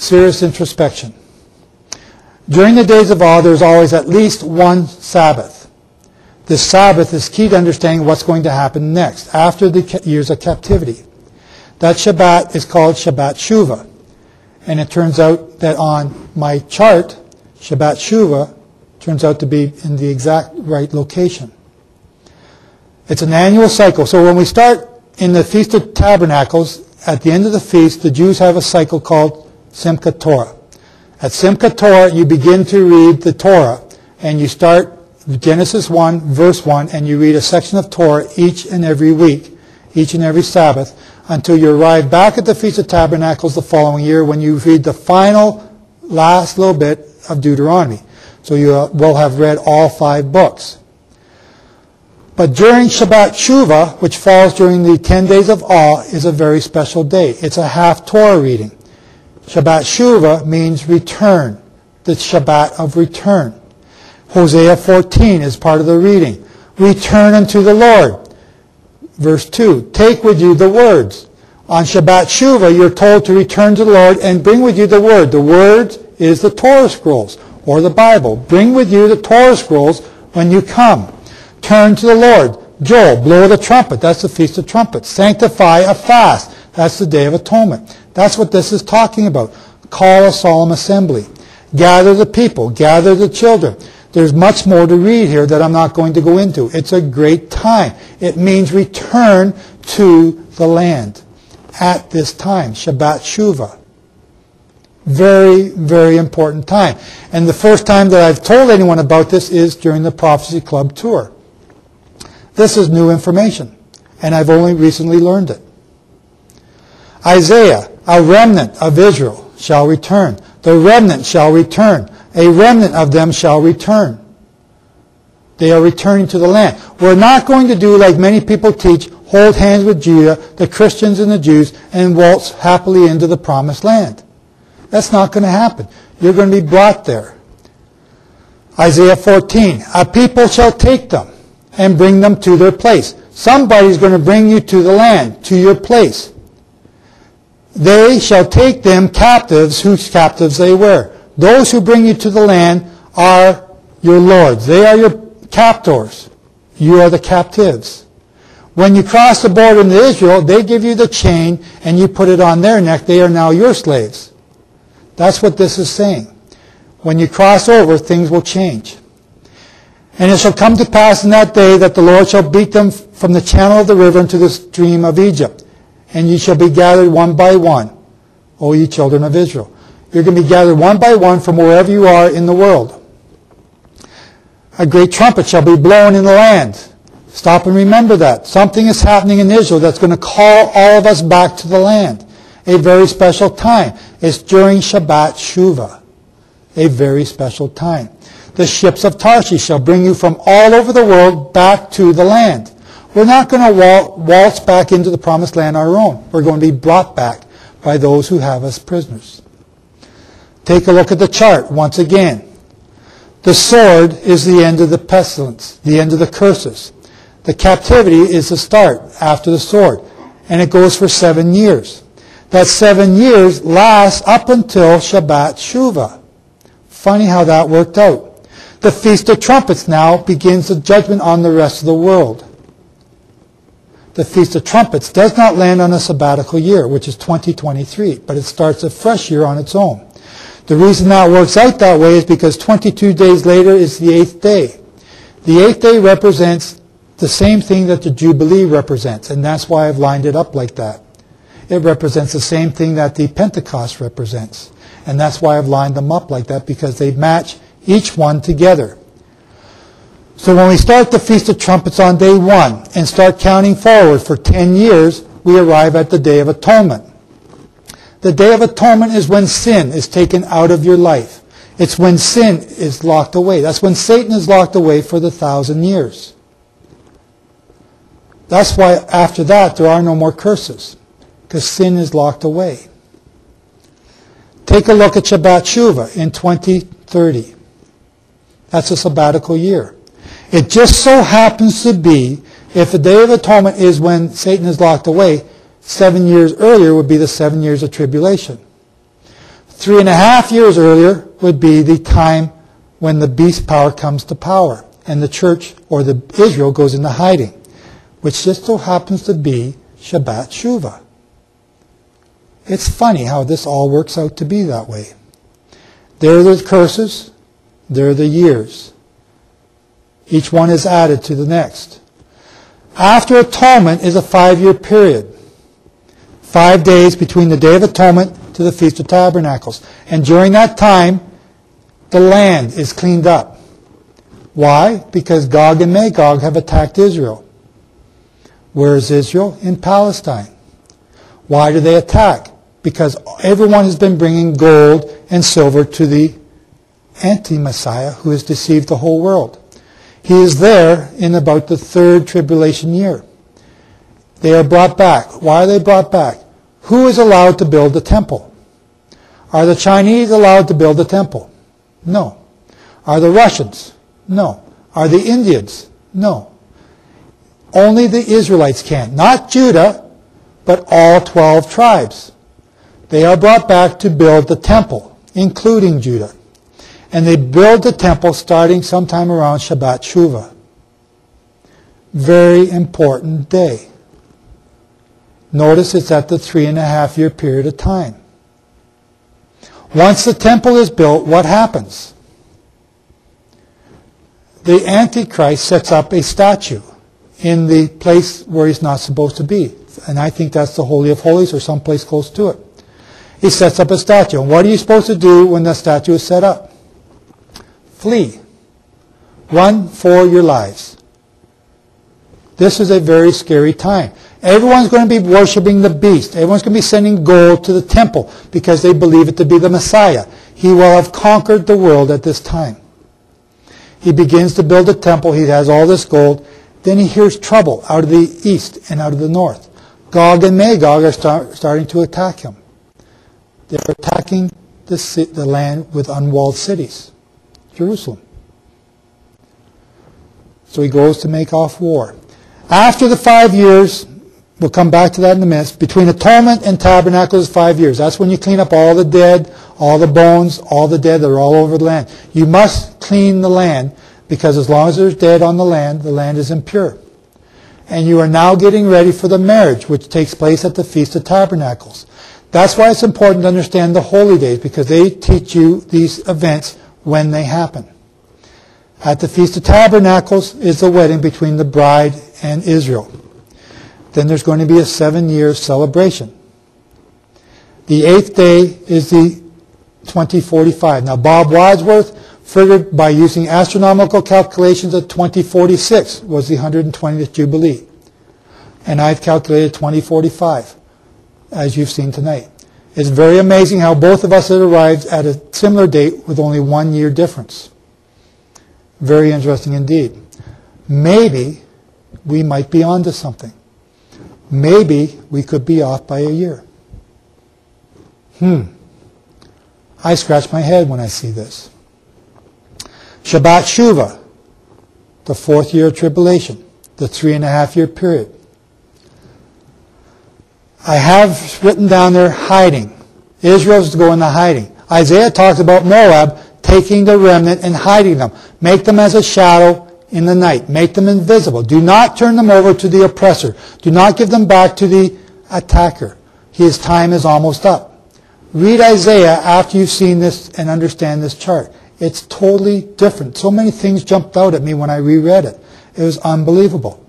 serious introspection. During the days of awe, there's always at least one Sabbath. This Sabbath is key to understanding what's going to happen next, after the years of captivity. That Shabbat is called Shabbat Shuvah. And it turns out that on my chart, Shabbat Shuvah turns out to be in the exact right location. It's an annual cycle. So when we start in the Feast of Tabernacles, at the end of the feast, the Jews have a cycle called Simchat Torah. At Simchat Torah, you begin to read the Torah, and you start Genesis 1, verse 1, and you read a section of Torah each and every week, each and every Sabbath, until you arrive back at the Feast of Tabernacles the following year when you read the final, last little bit of Deuteronomy. So you will have read all 5 books. But during Shabbat Shuvah, which falls during the 10 days of awe, is a very special day. It's a half Torah reading. Shabbat Shuvah means return, the Shabbat of return. Hosea 14 is part of the reading. Return unto the Lord. Verse 2, take with you the words. On Shabbat Shuvah, you're told to return to the Lord and bring with you the word. The word is the Torah scrolls, or the Bible. Bring with you the Torah scrolls when you come. Turn to the Lord. Joel, blow the trumpet. That's the Feast of Trumpets. Sanctify a fast. That's the Day of Atonement. That's what this is talking about. Call a solemn assembly. Gather the people. Gather the children. There's much more to read here that I'm not going to go into. It's a great time. It means return to the land at this time. Shabbat Shuvah. Very, very important time. And the first time that I've told anyone about this is during the Prophecy Club tour. This is new information, and I've only recently learned it. Isaiah, a remnant of Israel shall return. The remnant shall return. A remnant of them shall return. They are returning to the land. We're not going to do like many people teach, hold hands with Judah, the Christians and the Jews, and waltz happily into the promised land. That's not going to happen. You're going to be brought there. Isaiah 14, a people shall take them and bring them to their place. Somebody's going to bring you to the land, to your place. They shall take them captives, whose captives they were. Those who bring you to the land are your lords. They are your captors. You are the captives. When you cross the border into Israel, they give you the chain and you put it on their neck. They are now your slaves. That's what this is saying. When you cross over, things will change. And it shall come to pass in that day that the Lord shall beat them from the channel of the river into the stream of Egypt. And ye shall be gathered one by one, O ye children of Israel. You're going to be gathered one by one from wherever you are in the world. A great trumpet shall be blown in the land. Stop and remember that. Something is happening in Israel that's going to call all of us back to the land. A very special time. It's during Shabbat Shuvah. A very special time. The ships of Tarshish shall bring you from all over the world back to the land. We're not going to waltz back into the promised land on our own. We're going to be brought back by those who have us prisoners. Take a look at the chart once again. The sword is the end of the pestilence, the end of the curses. The captivity is the start after the sword, and it goes for 7 years. That 7 years lasts up until Shabbat Shuvah. Funny how that worked out. The Feast of Trumpets now begins the judgment on the rest of the world. The Feast of Trumpets does not land on a sabbatical year, which is 2023, but it starts a fresh year on its own. The reason that works out that way is because 22 days later is the 8th day. The 8th day represents the same thing that the Jubilee represents, and that's why I've lined it up like that. It represents the same thing that the Pentecost represents, and that's why I've lined them up like that, because they match each one together. So when we start the Feast of Trumpets on day 1 and start counting forward for 10 years, we arrive at the Day of Atonement. The Day of Atonement is when sin is taken out of your life. It's when sin is locked away. That's when Satan is locked away for the 1,000 years. That's why after that there are no more curses, because sin is locked away. Take a look at Shabbat Shuvah in 2030. That's a sabbatical year. It just so happens to be, if the Day of Atonement is when Satan is locked away, 7 years earlier would be the 7 years of tribulation. 3.5 years earlier would be the time when the beast power comes to power and the church or the Israel goes into hiding, which just so happens to be Shabbat Shuvah. It's funny how this all works out to be that way. There are the curses, there are the years. Each one is added to the next. After Atonement is a 5-year period. 5 days between the Day of Atonement to the Feast of Tabernacles. And during that time, the land is cleaned up. Why? Because Gog and Magog have attacked Israel. Where is Israel? In Palestine. Why do they attack? Because everyone has been bringing gold and silver to the anti-Messiah who has deceived the whole world. He is there in about the 3rd tribulation year. They are brought back. Why are they brought back? Who is allowed to build the temple? Are the Chinese allowed to build the temple? No. Are the Russians? No. Are the Indians? No. Only the Israelites can. Not Judah, but all 12 tribes. They are brought back to build the temple, including Judah. And they build the temple starting sometime around Shabbat Shuvah. Very important day. Notice it's at the 3.5-year period of time. Once the temple is built, what happens? The Antichrist sets up a statue in the place where he's not supposed to be. And I think that's the Holy of Holies or someplace close to it. He sets up a statue. And what are you supposed to do when the statue is set up? Flee. Run for your lives. This is a very scary time. Everyone's going to be worshiping the beast. Everyone's going to be sending gold to the temple because they believe it to be the Messiah. He will have conquered the world at this time. He begins to build a temple. He has all this gold. Then he hears trouble out of the east and out of the north. Gog and Magog are starting to attack him. They're attacking the land with unwalled cities. Jerusalem. So he goes to make off war. After the 5 years, we'll come back to that in a minute, between Atonement and Tabernacle is 5 years. That's when you clean up all the dead, all the bones, all the dead that are all over the land. You must clean the land because as long as there's dead on the land is impure. And you are now getting ready for the marriage, which takes place at the Feast of Tabernacles. That's why it's important to understand the holy days, because they teach you these events when they happen. At the Feast of Tabernacles is the wedding between the bride and Israel. Then there's going to be a 7-year celebration. The 8th day is the 2045. Now Bob Wadsworth figured by using astronomical calculations that 2046 was the 120th Jubilee. And I've calculated 2045, as you've seen tonight. It's very amazing how both of us had arrived at a similar date with only 1 year difference. Very interesting indeed. Maybe we might be onto something. Maybe we could be off by a year. I scratch my head when I see this. Shabbat Shuvah, the 4th year of tribulation, the 3.5-year period. I have written down there hiding. Israel's to go into hiding. Isaiah talks about Moab taking the remnant and hiding them. Make them as a shadow in the night. Make them invisible. Do not turn them over to the oppressor. Do not give them back to the attacker. His time is almost up. Read Isaiah after you've seen this and understand this chart. It's totally different. So many things jumped out at me when I reread it. It was unbelievable.